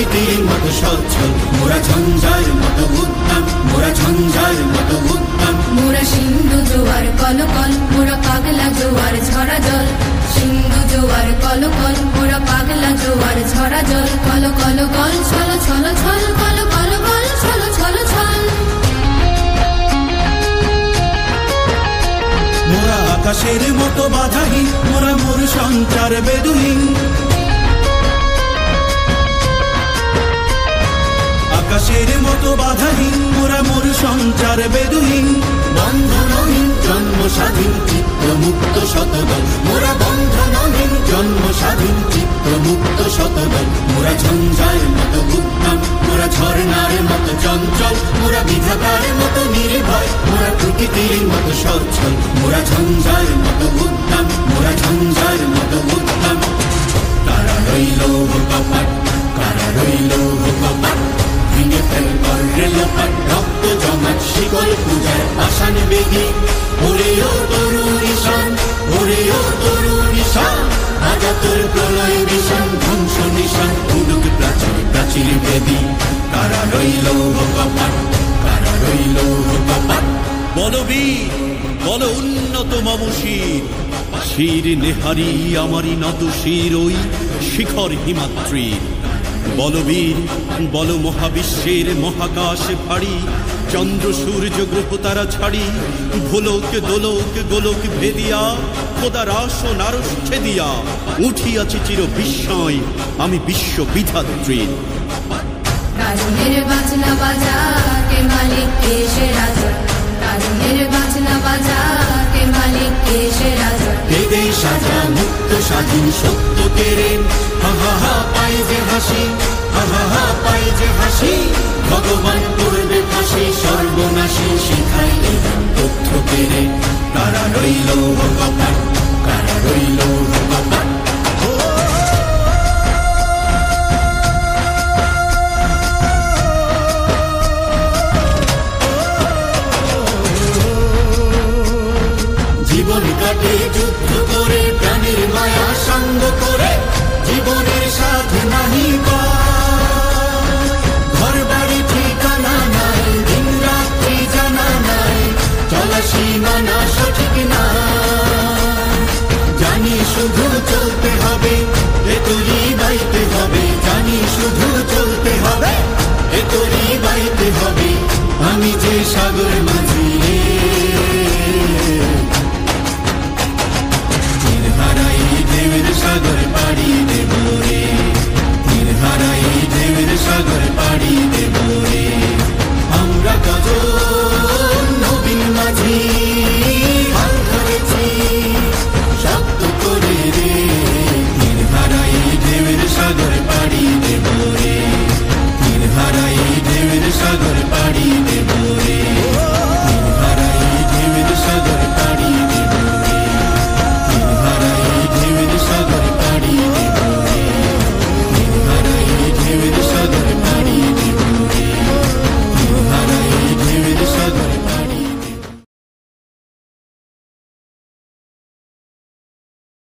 প্রকৃতির মতো সচ্ছল, মোরা ঝঞ্ঝার মতো উদ্দাম, মোরা ঝঞ্ঝার মতো উদ্দাম। মোরা সিন্ধু জোয়ার কলকল, মোরা পাগলা জোয়ার ঝরা জল। সিন্ধু জোয়ার কলকল, মোরা পাগলা জোয়ার ঝরা জল। কল কল কল ছল ছল ছল, কল কল কল ছল ছল ছল। মোরা আকাশের মতো বাধাহীন, মোরা মোর সঞ্চার বেদুহীন। আকাশের মতো বাধাহীন, মোরা মোর সঞ্চার বেদুহীন। বন্ধনহীন জন্ম স্বাধীন চিত্ত মুক্ত শতদল, মোরা বন্ধনহীন জন্ম স্বাধীন চিত্ত মুক্ত শতদল। মোরা ঝঞ্ঝার মতো উদ্দাম, মোরা ঝর্ণার মতো চঞ্চল, মোরা বিধাতার মতো নির্ভয়, মোরা প্রকৃতির মতো সচ্ছল। মোরা ঝঞ্ঝার মতো উদ্দাম, মোরা ঝঞ্ঝার মতো উদ্দাম। কারা রইল কপাট, কারা রইল কপাট, ভেঙে ফেলবার রেলপাট, রক্ত জমাট শিকল পূজার পাষাণ বেদি। ওরে ও তরুণ ঈশান, ওরে ও তরুণ ঈশান, আজা তোর প্রলয় বিষান, ধ্বংস নিশান, উডুক প্রাচীর প্রাচীর বেদি। কারা রইল কপাট, কারা রইল কপাট। বলবীর বল উন্নত মম শির, শির নেহারি আমারি নত শির ওই শিখর হিমাদ্রির। বলবীর বল মহাবিশ্বের মহাকাশ ফাড়ি, চন্দ্র সূর্য গ্রহ তারা ছাড়ি, ভোলক দোলক গোলক ভেদিয়া, খোদার আসন আরশ ছেদিয়া, উঠিয়াছি চির বিস্ময় আমি বিশ্ব বিধাত্রীর। কারণের বাজনা বাজা কে মালিক কে সে রাজা। কারণের বাজনা বাজা কে মালিক কে সে রাজা। বেদে সাজা মুক্ত স্বাধীন সত্য কেড়ে, হা হা হা পাই যে হাসি, হা হা হা পাই যে হাসি। ভগবান করবে ফাঁসি সর্বনাশী, শিখাই এই তথ্য কেড়ে। কারা রইল কপাট, কারা রইল কপাট। জীবন কাটে যুদ্ধ করে, প্রাণের মায়া সঙ্গ করে, জীবনের সাথে নাহি ঘর বাড়ি ঠিকানা নাই, দিন রাত্রি জানা নাই, চলা সীমানা সঠিক না। জানি শুধু চলতে হবে, এ তোরই বাইতে হবে, জানি শুধু চলতে হবে, এ তোরই বাইতে হবে। আমি যে সাগর